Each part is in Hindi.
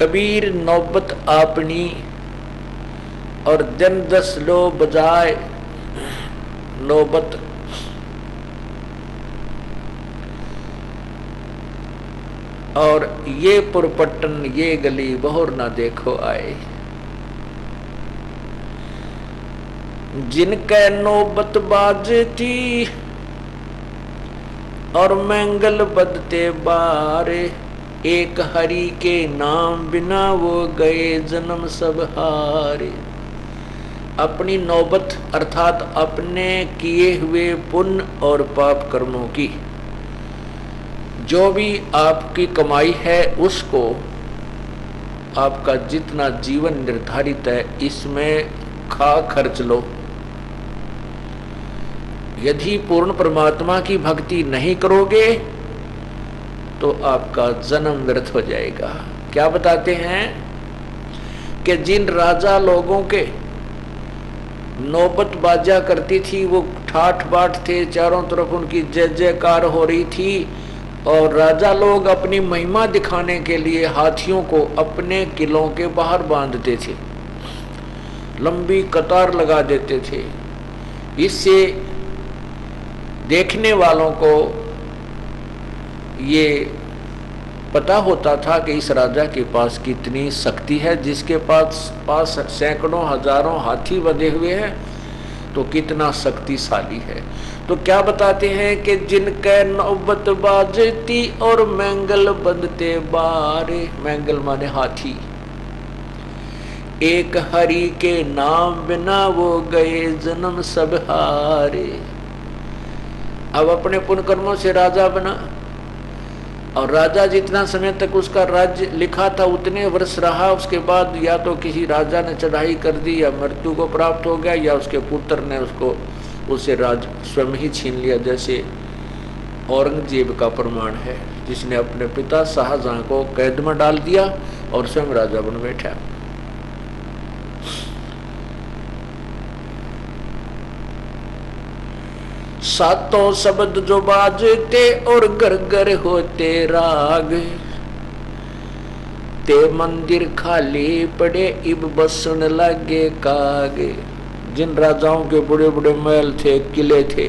कबीर नौबत आपनी और दिन दस लो बजाए नौबत। और ये पुरपट्टन ये गली बहुर ना देखो आए। जिनके नौबत बाजती और मंगल बदते बारे, एक हरि के नाम बिना वो गए जन्म सब हारे। अपनी नौबत अर्थात अपने किए हुए पुण्य और पाप कर्मों की जो भी आपकी कमाई है उसको आपका जितना जीवन निर्धारित है इसमें खा खर्च लो। यदि पूर्ण परमात्मा की भक्ति नहीं करोगे तो आपका जन्म व्यर्थ हो जाएगा। क्या बताते हैं कि जिन राजा लोगों के नौबत बाजा करती थी वो ठाठ बाट थे, चारों तरफ उनकी जय जयकार हो रही थी और राजा लोग अपनी महिमा दिखाने के लिए हाथियों को अपने किलों के बाहर बांधते थे, लंबी कतार लगा देते थे। इससे देखने वालों को ये पता होता था कि इस राजा के पास कितनी शक्ति है, जिसके पास सैकड़ों हजारों हाथी बंधे हुए हैं तो कितना शक्तिशाली है। तो क्या बताते हैं कि जिनके नौबत बाजती और मंगल बंधते बारे, मंगल माने हाथी, एक हरि के नाम बिना वो गए जन्म सब हारे। अब अपने पुण्य कर्मों से राजा बना और राजा जितना समय तक उसका राज्य लिखा था उतने वर्ष रहा, उसके बाद या तो किसी राजा ने चढ़ाई कर दी या मृत्यु को प्राप्त हो गया या उसके पुत्र ने उसे राज स्वयं ही छीन लिया, जैसे औरंगजेब का प्रमाण है जिसने अपने पिता शाहजहां को कैद में डाल दिया और स्वयं राजा बन बैठा। सातों शब्द जो बाजते और घर घर होते राग, ते मंदिर खाली पड़े इब बसन लगे कागे। जिन राजाओं के बड़े बड़े महल थे, किले थे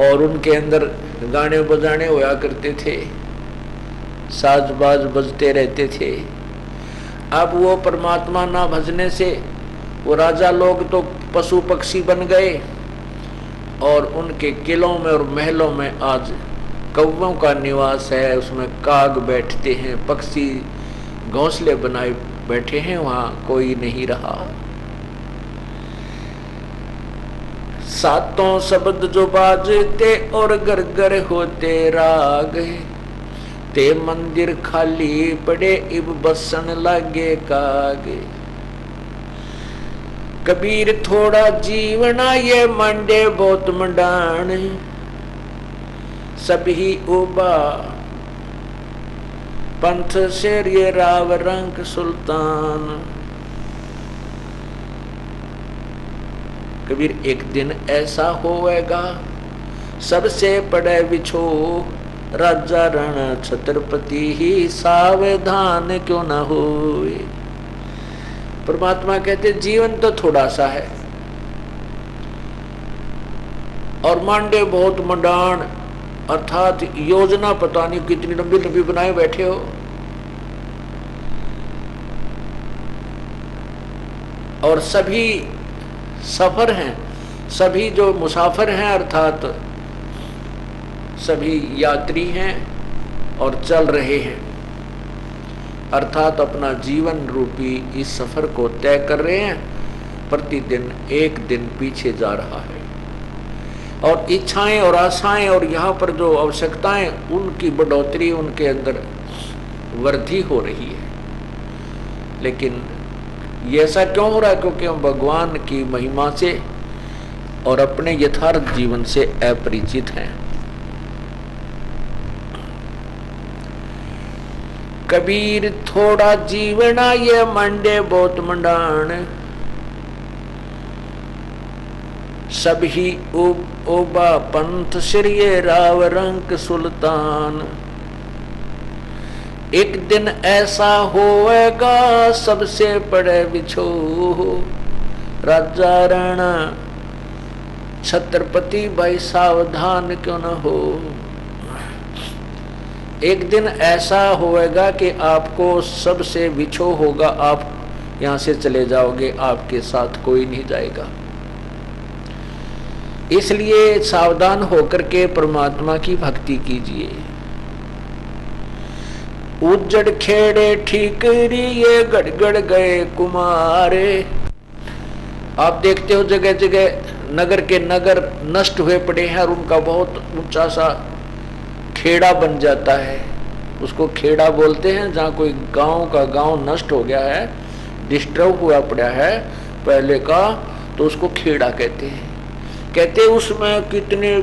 और उनके अंदर गाने बजाने होया करते थे, साज बाज बजते रहते थे, अब वो परमात्मा ना भजने से वो राजा लोग तो पशु पक्षी बन गए और उनके किलों में और महलों में आज कौवों का निवास है, उसमें काग बैठते हैं, पक्षी घोंसले बनाए बैठे हैं, वहां कोई नहीं रहा। सातों शब्द जो बाजते और घर घर होते राग, ते मंदिर खाली पड़े इब बसन लागे कागे। कबीर थोड़ा जीवना ये मंडे बहुत मंडान, सभी उबा पंथ शेर ये राव रंग सुल्तान। कबीर एक दिन ऐसा होएगा सबसे पड़े बिछो, राजा रण छत्रपति ही सावधान क्यों न होए। परमात्मा कहते जीवन तो थोड़ा सा है और मांडे बहुत मंडान, अर्थात योजना पता नहीं कितनी लंबी लंबी बनाए बैठे हो। और सभी सफर हैं, सभी जो मुसाफिर हैं अर्थात सभी यात्री हैं और चल रहे हैं, अर्थात अपना जीवन रूपी इस सफर को तय कर रहे हैं। प्रतिदिन एक दिन पीछे जा रहा है और इच्छाएं और आशाएं और यहाँ पर जो आवश्यकताएं उनकी बढ़ोतरी, उनके अंदर वृद्धि हो रही है। लेकिन ये ऐसा क्यों हो रहा है? क्योंकि हम भगवान की महिमा से और अपने यथार्थ जीवन से अपरिचित हैं। कबीर थोड़ा जीवना ये मंडे बहुत मंडान, सभी ओबा पंथ श्री राव रंक सुल्तान। एक दिन ऐसा होएगा सबसे पड़े बिछो, राजा राणा छत्रपति भाई सावधान क्यों न हो। एक दिन ऐसा होएगा कि आपको सबसे बिछो होगा, आप यहां से चले जाओगे, आपके साथ कोई नहीं जाएगा। इसलिए सावधान होकर के परमात्मा की भक्ति कीजिए। उज्जड़ खेड़े ठीकरी ये गड़गड़ गए कुमारे। आप देखते हो जगह जगह नगर के नगर नष्ट हुए पड़े हैं और उनका बहुत ऊंचा सा खेड़ा बन जाता है। उसको खेड़ा बोलते हैं जहाँ कोई गांव का गांव नष्ट हो गया है, डिस्टर्ब हुआ पड़ा है पहले का, तो उसको खेड़ा कहते हैं। कहते उसमें कितने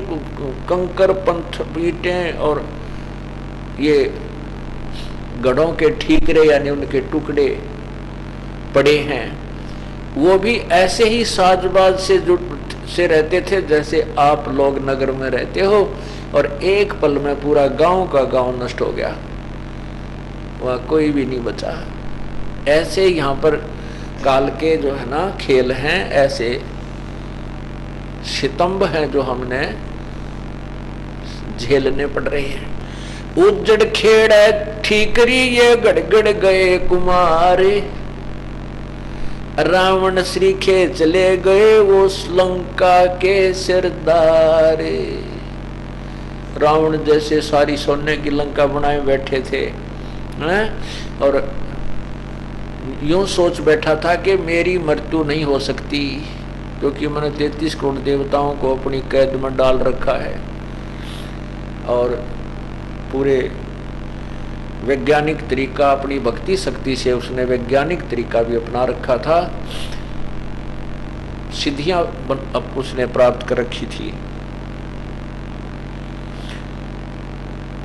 कंकर पंथ पीटे और ये गढ़ों के ठीकरे यानी उनके टुकड़े पड़े हैं। वो भी ऐसे ही साजबाज से रहते थे जैसे आप लोग नगर में रहते हो, और एक पल में पूरा गांव का गांव नष्ट हो गया, वहां कोई भी नहीं बचा। ऐसे यहाँ पर काल के जो है ना खेल हैं, ऐसे सितंब हैं जो हमने झेलने पड़ रहे हैं। उज्जड़ खेड़ा ठीकरी ये गड़गड़ गए कुमारे, रावण श्री खे चले गए वो लंका के सिरदारे। रावण जैसे सारी सोने की लंका बनाए बैठे थे हैं? और यूं सोच बैठा था कि मेरी मृत्यु नहीं हो सकती, क्योंकि मैंने 33 करोड़ देवताओं को अपनी कैद में डाल रखा है और पूरे वैज्ञानिक तरीका, अपनी भक्ति शक्ति से उसने वैज्ञानिक तरीका भी अपना रखा था, सिद्धियां उसने प्राप्त कर रखी थी।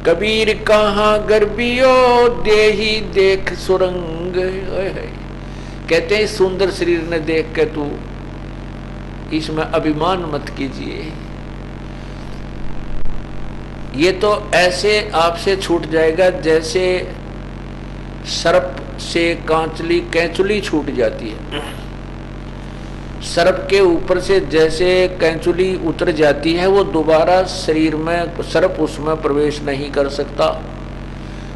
कबीर कहाँ गर्बियो देही देख सुरंग। कहते हैं सुंदर शरीर ने देख के तू इसमें अभिमान मत कीजिए, ये तो ऐसे आपसे छूट जाएगा जैसे सर्प से कैंचुली छूट जाती है। सर्प के ऊपर से जैसे कैंचुली उतर जाती है, वो दोबारा शरीर में सर्प उसमें प्रवेश नहीं कर सकता,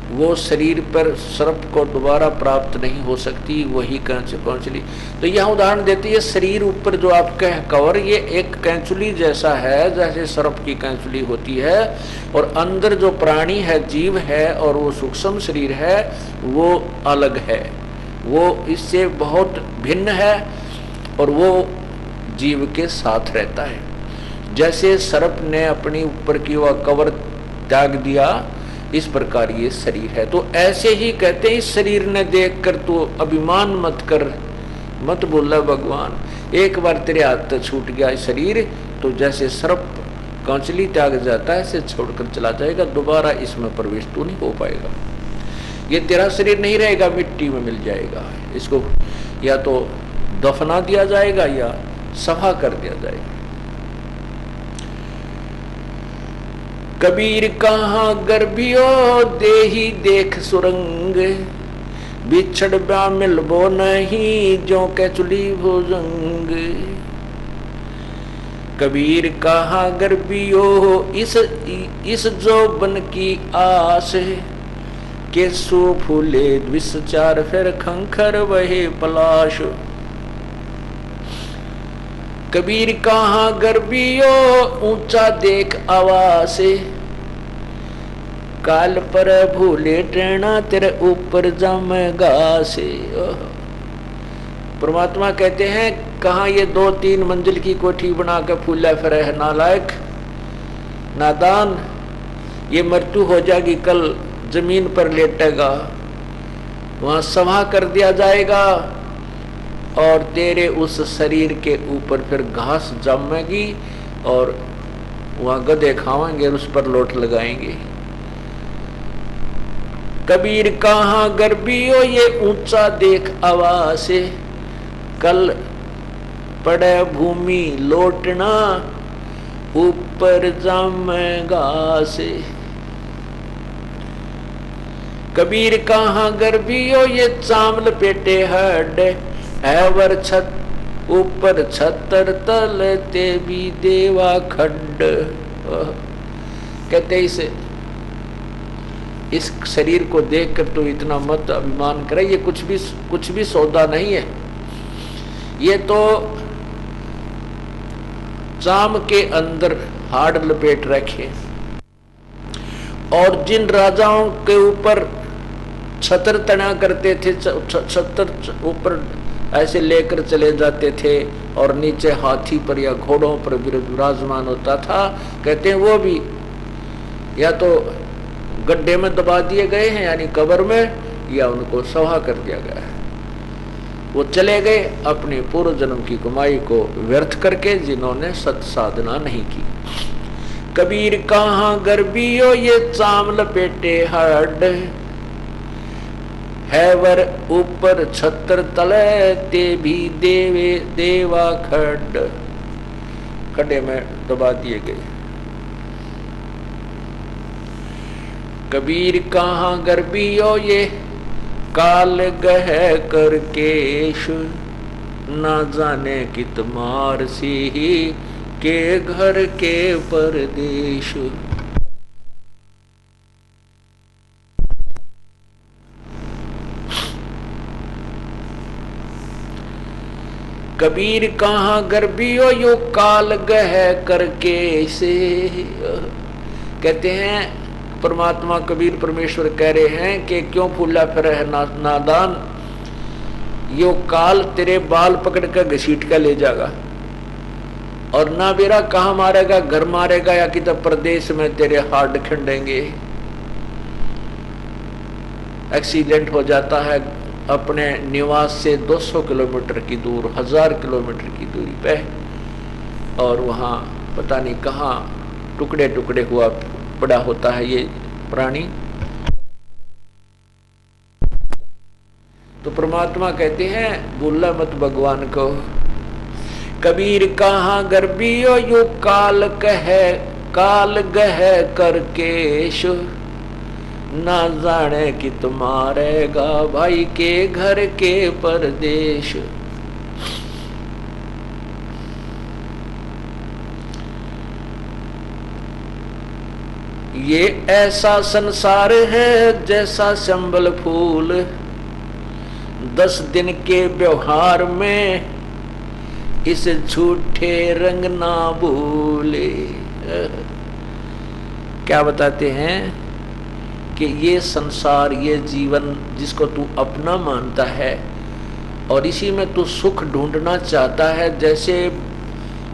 वो शरीर पर सर्प को दोबारा प्राप्त नहीं हो सकती, वही कैंचुली। तो यह उदाहरण देती है, शरीर ऊपर जो आपका कवर ये एक कैंचुली जैसा है, जैसे सर्प की कैंचुली होती है, और अंदर जो प्राणी है, जीव है, और वो सूक्ष्म शरीर है, वो अलग है, वो इससे बहुत भिन्न है, और वो जीव के साथ रहता है। जैसे सर्प ने अपनी ऊपर की वह कवर त्याग दिया, इस प्रकार ये शरीर है। तो ऐसे ही कहते हैं, इस शरीर ने देखकर तो अभिमान मत कर, मत बोला भगवान, एक बार तेरे हाथ से छूट गया शरीर तो जैसे सर्प कांचली त्याग जाता है, इसे छोड़कर चला जाएगा, दोबारा इसमें प्रवेश तो नहीं हो पाएगा। ये तेरा शरीर नहीं रहेगा, मिट्टी में मिल जाएगा, इसको या तो दफना दिया जाएगा या सफा कर दिया जाएगा। कबीर कहाँ गर्भियो देही देख सुरंग, बिछड़ ब्या मिलबो नहीं जो कैचुली भुजंग। कबीर कहाँ गर्भियो इस जोबन की आस, के सो फूले विचार फिर खंखर वहे पलाश। कबीर कहाँ गर्भियो ऊंचा देख आवासे, काल पर भूले टेना तेरे ऊपर जमेगा से। परमात्मा कहते हैं, कहाँ ये 2-3 मंजिल की कोठी बना के फूला फिरे है नालायक नादान, ये मृत्यु हो जाएगी, कल जमीन पर लेटेगा, वहां सभा कर दिया जाएगा, और तेरे उस शरीर के ऊपर फिर घास जमेगी, और वहां गधे खाएंगे, उस पर लोट लगाएंगे। कबीर कहाँ गर्भियो ये ऊंचा देख आवासे, कल पड़े भूमि लौटना ऊपर जमेगा से। कबीर कहाँ गर्भियो ये चाम लपेटे हड, हैवर छत ऊपर छतर तल ते भी देवा खंड। कहते इस शरीर को देखकर तो इतना मत अभिमान करे, ये कुछ भी सौदा नहीं है। ये तो चाम के अंदर हाड़ लपेट रखे, और जिन राजाओं के ऊपर छतर तना करते थे, छतर ऊपर ऐसे लेकर चले जाते थे और नीचे हाथी पर या घोड़ों पर विराजमान होता था, कहते हैं वो भी या तो गड्ढे में दबा दिए गए हैं यानी कब्र में, या उनको सवा कर दिया गया है। वो चले गए अपने पूर्व जन्म की कमाई को व्यर्थ करके, जिन्होंने सत साधना नहीं की। कबीर कहाँ गर्भियो ये चाम लपेटे हड, हैवर ऊपर छत्र तले ते भी देवा खड। खड्डे में दबा दिए गए। कबीर कहाँ गर्भियो ये काल गह कर केश, ना जाने कित मार सी के घर के परदेश। कबीर कहाँ गर्भियो यो काल गह करके से। कहते हैं परमात्मा कबीर परमेश्वर कह रहे हैं कि क्यों फूला फिर है नादान, यो काल तेरे बाल पकड़ कर घसीट कर ले जाएगा, और ना बेरा कहाँ मारेगा, घर मारेगा या कि प्रदेश में तेरे हाथ खंडेंगे। एक्सीडेंट हो जाता है अपने निवास से 200 किलोमीटर की दूर, 1000 किलोमीटर की दूरी पे, और वहाँ पता नहीं कहाँ टुकड़े टुकड़े हुआ पड़ा होता है ये प्राणी। तो परमात्मा कहते हैं भूला मत भगवान को। कबीर कहाँ गर्भियो यो काल गह करकेश, ना जाने कि तुम्हारेगा भाई के घर के परदेश। ये ऐसा संसार है जैसा संबल फूल, 10 दिन के व्यवहार में इस झूठे रंग ना भूले। क्या बताते हैं कि ये संसार, ये जीवन जिसको तू अपना मानता है और इसी में तू सुख ढूंढना चाहता है, जैसे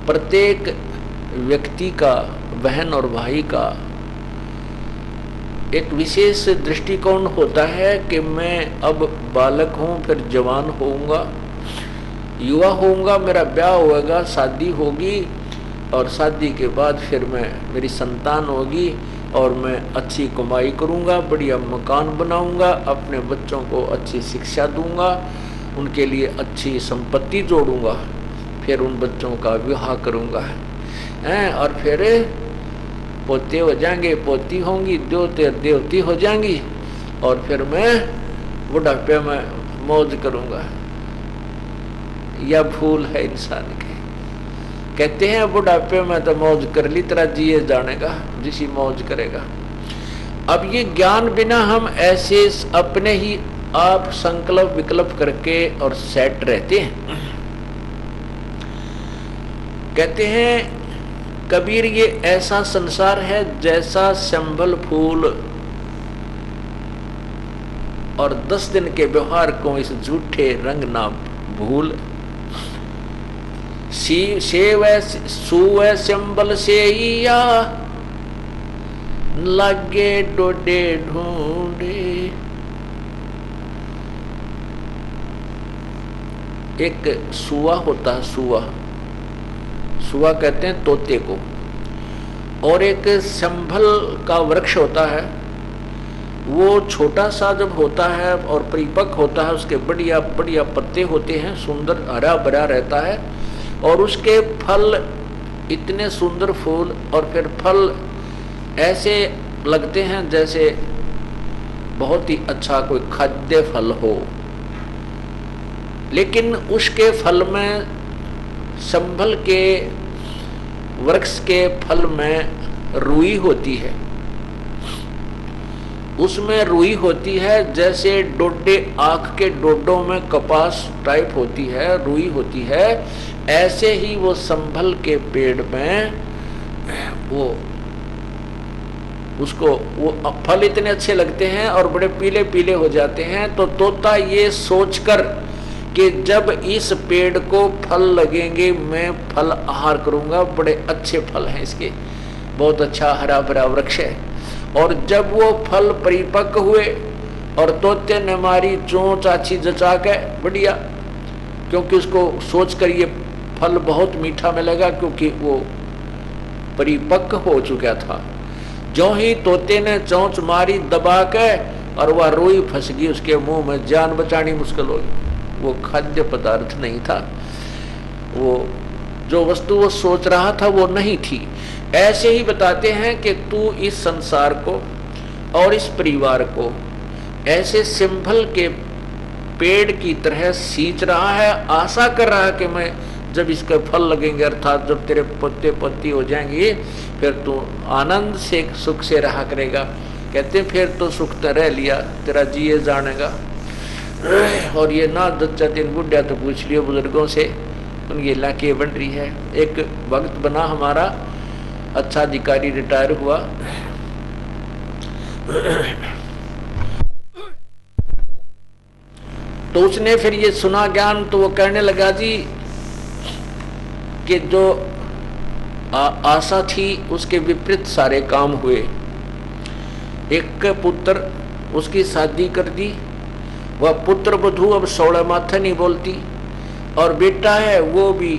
प्रत्येक व्यक्ति का, बहन और भाई का एक विशेष दृष्टिकोण होता है कि मैं अब बालक हूँ, फिर जवान होऊंगा, युवा होऊंगा, मेरा ब्याह होगा, शादी होगी, और शादी के बाद फिर मेरी संतान होगी और मैं अच्छी कमाई करूंगा, बढ़िया मकान बनाऊंगा, अपने बच्चों को अच्छी शिक्षा दूंगा, उनके लिए अच्छी संपत्ति जोड़ूंगा, फिर उन बच्चों का विवाह करूंगा हैं, और फिर पोते हो जाएंगे, पोती होंगी, देवती हो जाएंगी, और फिर मैं बुढ़ापे में मौज करूंगा। यह भूल है इंसान की। कहते हैं बुढ़ापे में तो मौज कर ली, तरह जिए जानेगा जिसी मौज करेगा। अब ये ज्ञान बिना हम ऐसे अपने ही आप संकल्प विकल्प करके और सेट रहते हैं। कहते हैं कबीर ये ऐसा संसार है जैसा संबल फूल, और 10 दिन के व्यवहार को इस झूठे रंग ना भूल। सुवै संबल से या लगे डोडे ढूंढे। एक सुआ होता है, सुआ कहते हैं तोते को, और एक संभल का वृक्ष होता है, वो छोटा सा जब होता है और परिपक्व होता है, उसके बढ़िया बढ़िया पत्ते होते हैं, सुंदर हरा भरा रहता है, और उसके फल इतने सुंदर फूल, और फिर फल ऐसे लगते हैं जैसे बहुत ही अच्छा कोई खाद्य फल हो, लेकिन उसके फल में, संभल के वृक्ष के फल में रुई होती है। उसमें रुई होती है, जैसे डोडे, आँख के डोडों में कपास टाइप होती है, रुई होती है, ऐसे ही वो संभल के पेड़ में वो उसको वो फल इतने अच्छे लगते हैं और बड़े पीले पीले हो जाते हैं। तो तोता ये सोचकर कि जब इस पेड़ को फल लगेंगे मैं फल आहार करूंगा, बड़े अच्छे फल हैं इसके, बहुत अच्छा हरा भरा वृक्ष है। और जब वो फल परिपक्व हुए और तोते ने मारी चोंच आछी जचा के बढ़िया, क्योंकि उसको सोचकर ये फल बहुत मीठा मिलेगा, क्योंकि वो परिपक्व हो चुका था। जो ही तोते ने चोंच मारी दबा के और वह रुई फंस गई उसके मुंह में, जान बचानी मुश्किल हो गई। वो खाद्य पदार्थ नहीं था, वो जो वस्तु वो सोच रहा था वो नहीं थी। ऐसे ही बताते हैं कि तू इस संसार को और इस परिवार को ऐसे सिंभल के पेड़ की तरह सींच रहा है, आशा कर रहा है कि मैं जब इसके फल लगेंगे, अर्थात जब तेरे पत्ते पत्ती हो जाएंगे, फिर तू आनंद से सुख से रहा करेगा। कहते फिर तो सुख तो रह लिया, तेरा जिए जानेगा। और ये ना 2-3 बुढ़िया तो पूछ लियो बुजुर्गों से, उनकी लाके बन रही है। एक वक्त बना हमारा अच्छा अधिकारी रिटायर हुआ, तो उसने फिर ये सुना ज्ञान, तो वो कहने लगा जी कि जो आशा थी उसके विपरीत सारे काम हुए। एक पुत्र, उसकी शादी कर दी, वह पुत्र वधू अब 16 माथे नहीं बोलती, और बेटा है वो भी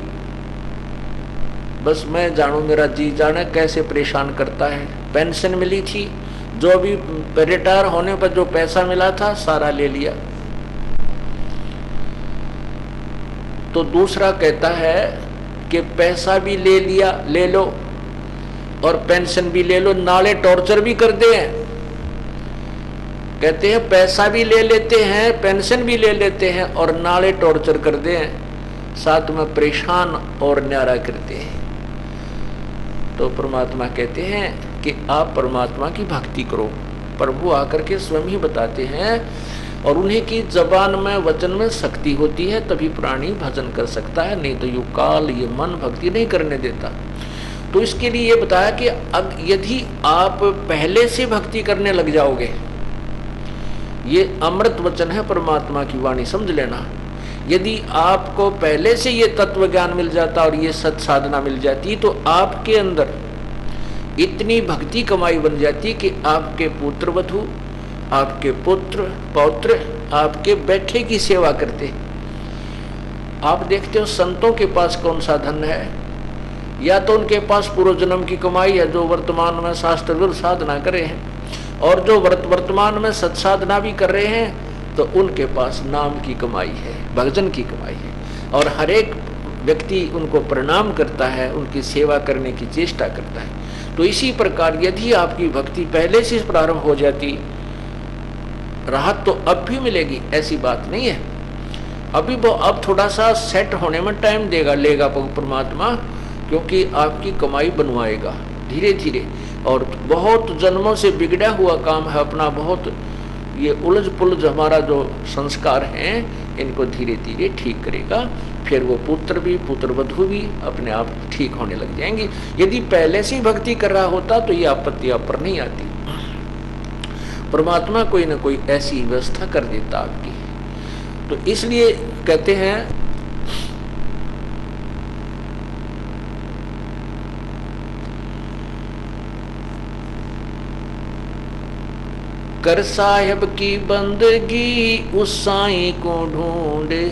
बस मैं जानू मेरा जी जाने कैसे परेशान करता है। पेंशन मिली थी, जो भी रिटायर होने पर जो पैसा मिला था सारा ले लिया। तो दूसरा कहता है कि पैसा भी ले लिया, ले लो, और पेंशन भी ले लो, नाले टॉर्चर भी कर दे। कहते हैं पैसा भी ले लेते हैं, पेंशन भी ले लेते हैं, और नाले टॉर्चर कर दे, साथ में परेशान और न्यारा करते हैं। तो परमात्मा कहते हैं कि आप परमात्मा की भक्ति करो। प्रभु आकर के स्वयं ही बताते हैं, और उन्हीं की जबान में, वचन में शक्ति होती है, तभी प्राणी भजन कर सकता है, नहीं तो यू काल, ये मन भक्ति नहीं करने देता। तो इसके लिए ये बताया कि यदि आप पहले से भक्ति करने लग जाओगे, ये अमृत वचन है परमात्मा की वाणी, समझ लेना। यदि आपको पहले से ये तत्व ज्ञान मिल जाता और ये सत साधना मिल जाती, तो आपके अंदर इतनी भक्ति कमाई बन जाती कि आपके पुत्र वधू, आपके पुत्र पौत्र आपके बैठे की सेवा करते। आप देखते हो संतों के पास कौन सा धन है, या तो उनके पास पूर्व जन्म की कमाई है जो वर्तमान में शास्त्र विरुद्ध साधना कर रहे हैं, और जो वर्तमान में सत्साधना भी कर रहे हैं तो उनके पास नाम की कमाई है, भजन की कमाई है, और हर एक व्यक्ति उनको प्रणाम करता है, उनकी सेवा करने की चेष्टा करता है। तो इसी प्रकार यदि आपकी भक्ति पहले से प्रारंभ हो जाती, राहत तो अब भी मिलेगी, ऐसी बात नहीं है। अभी वो अब थोड़ा सा सेट होने में टाइम लेगा परमात्मा, क्योंकि आपकी कमाई बनवाएगा धीरे धीरे, और बहुत जन्मों से बिगड़ा हुआ काम है अपना, बहुत ये उलझ पुलझ हमारा जो संस्कार हैं, इनको धीरे धीरे ठीक करेगा। फिर वो पुत्र भी, पुत्र वधू भी अपने आप ठीक होने लग जाएंगी। यदि पहले से भक्ति कर रहा होता तो ये आपत्ति आप पर नहीं आती। परमात्मा कोई ना कोई ऐसी व्यवस्था कर देता आपकी। तो इसलिए कहते हैं कर साहेब की बंदगी उस साईं को ढूंढे,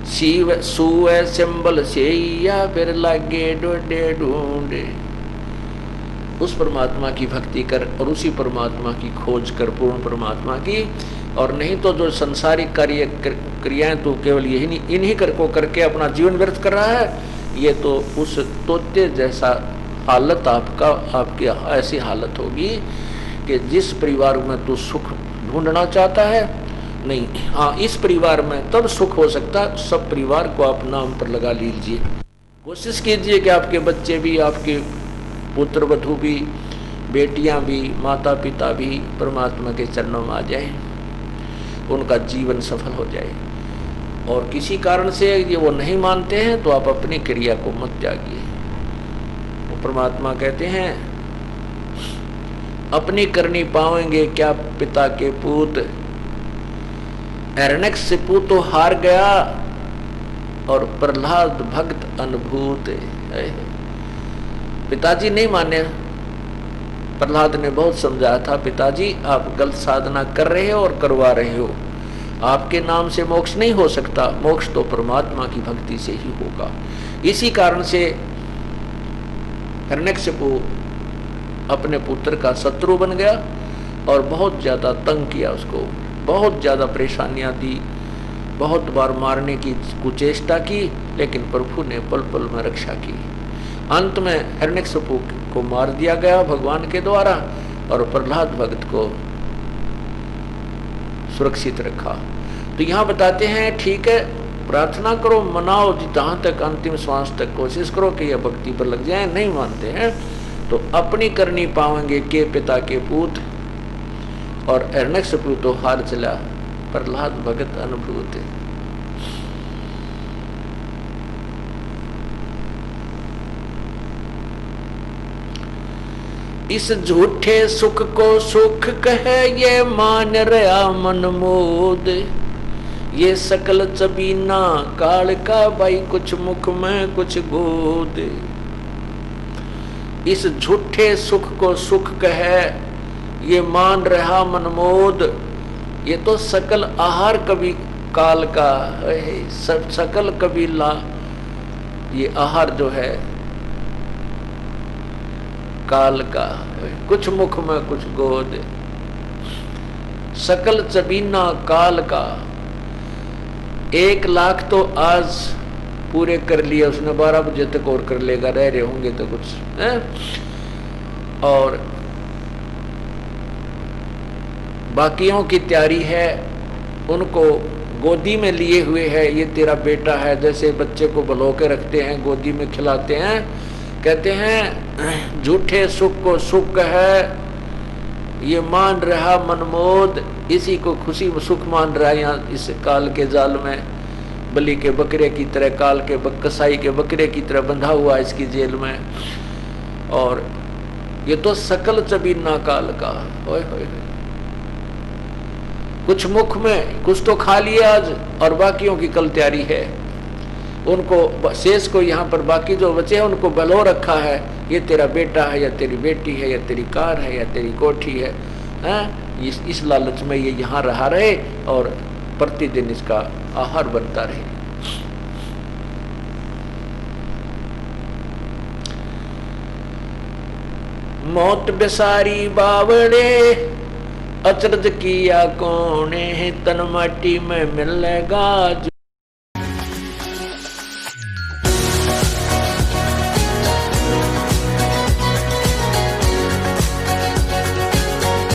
शिव सुए सिंबल से या फिर लागे डोडे ढूंढे। उस परमात्मा की भक्ति कर और उसी परमात्मा की खोज कर, पूर्ण परमात्मा की, और नहीं तो जो संसारिक कार्य क्रियाएं तो केवल यही नहीं, इन्हीं को करके अपना जीवन व्यर्थ कर रहा है। ये तो उस तोते जैसा हालत आपकी ऐसी हालत होगी कि जिस परिवार में तू सुख ढूंढना चाहता है? नहीं। हाँ, इस परिवार में तब सुख हो सकता, सब परिवार को आप नाम पर लगा लीजिए। कोशिश कीजिए कि आपके बच्चे भी, आपके पुत्र वधू भी, बेटियां भी, माता पिता भी परमात्मा के चरणों में आ जाए, उनका जीवन सफल हो जाए। और किसी कारण से ये वो नहीं मानते हैं तो आप अपनी क्रिया को मत त्यागिए। वो परमात्मा कहते हैं, अपनी करनी पावेंगे क्या पिता के पूत, हिरण्यकशिपु तो हार गया और प्रहलाद भक्त अनुभूत। पिताजी नहीं माने। प्रहलाद ने बहुत समझाया था, पिताजी आप गलत साधना कर रहे हो और करवा रहे हो, आपके नाम से मोक्ष नहीं हो सकता, मोक्ष तो परमात्मा की भक्ति से ही होगा। इसी कारण से हिरण्यकशिपु अपने पुत्र का शत्रु बन गया और बहुत ज्यादा तंग किया उसको, बहुत ज्यादा परेशानियां दी, बहुत बार मारने की कुचेष्टा की, लेकिन प्रभु ने पल पल में रक्षा की। अंत में हिरण्यकशिपु को मार दिया गया भगवान के द्वारा और प्रहलाद भक्त को सुरक्षित रखा। तो यहाँ बताते हैं, ठीक है, प्रार्थना करो, मनाओ, जहाँ तक अंतिम श्वास तक कोशिश करो कि यह भक्ति पर लग जाए। नहीं मानते हैं तो अपनी करनी पाएंगे के पिता के पूत, और हिरण्यकशिपु तो हार चला, प्रहलाद भगत अनुभूत। इस झूठे सुख को सुख कहे ये मान रहा मन मोद, ये सकल चबीना काल का भाई कुछ मुख में कुछ गोद। इस झूठे सुख को सुख कहे ये मान रहा मनमोद, ये तो सकल आहार कभी काल का है, सब सकल कबीला, ये आहार जो है काल का, कुछ मुख में कुछ गोद। सकल चबीना काल का, 1 लाख तो आज पूरे कर लिया उसने, 12 बजे तक और कर लेगा, रह रहे होंगे तो कुछ है? और बाकियों की तैयारी है, उनको गोदी में लिए हुए है, ये तेरा बेटा है, जैसे बच्चे को बलो के रखते हैं, गोदी में खिलाते हैं, कहते हैं झूठे सुख को सुख है ये मान रहा मनमोद, इसी को खुशी सुख मान रहा है यहाँ इस काल के जाल में, बलि के बकरे की तरह, काल के कसाई के बकरे की तरह बंधा हुआ इसकी जेल में। और ये तो सकल चबीना काल का, होय होय, कुछ मुख में कुछ तो खा लिया आज और बाकियों की कल तैयारी है, उनको शेष को यहाँ पर बाकी जो बचे हैं उनको बलो रखा है, ये तेरा बेटा है या तेरी बेटी है या तेरी कार है या तेरी कोठी है, इस लालच में ये यहाँ रहा रहे और प्रतिदिन इसका आहार बनता रहे। मौत बेसारी बावड़े अचरज किया कौन है, तन माटी में मिलेगा।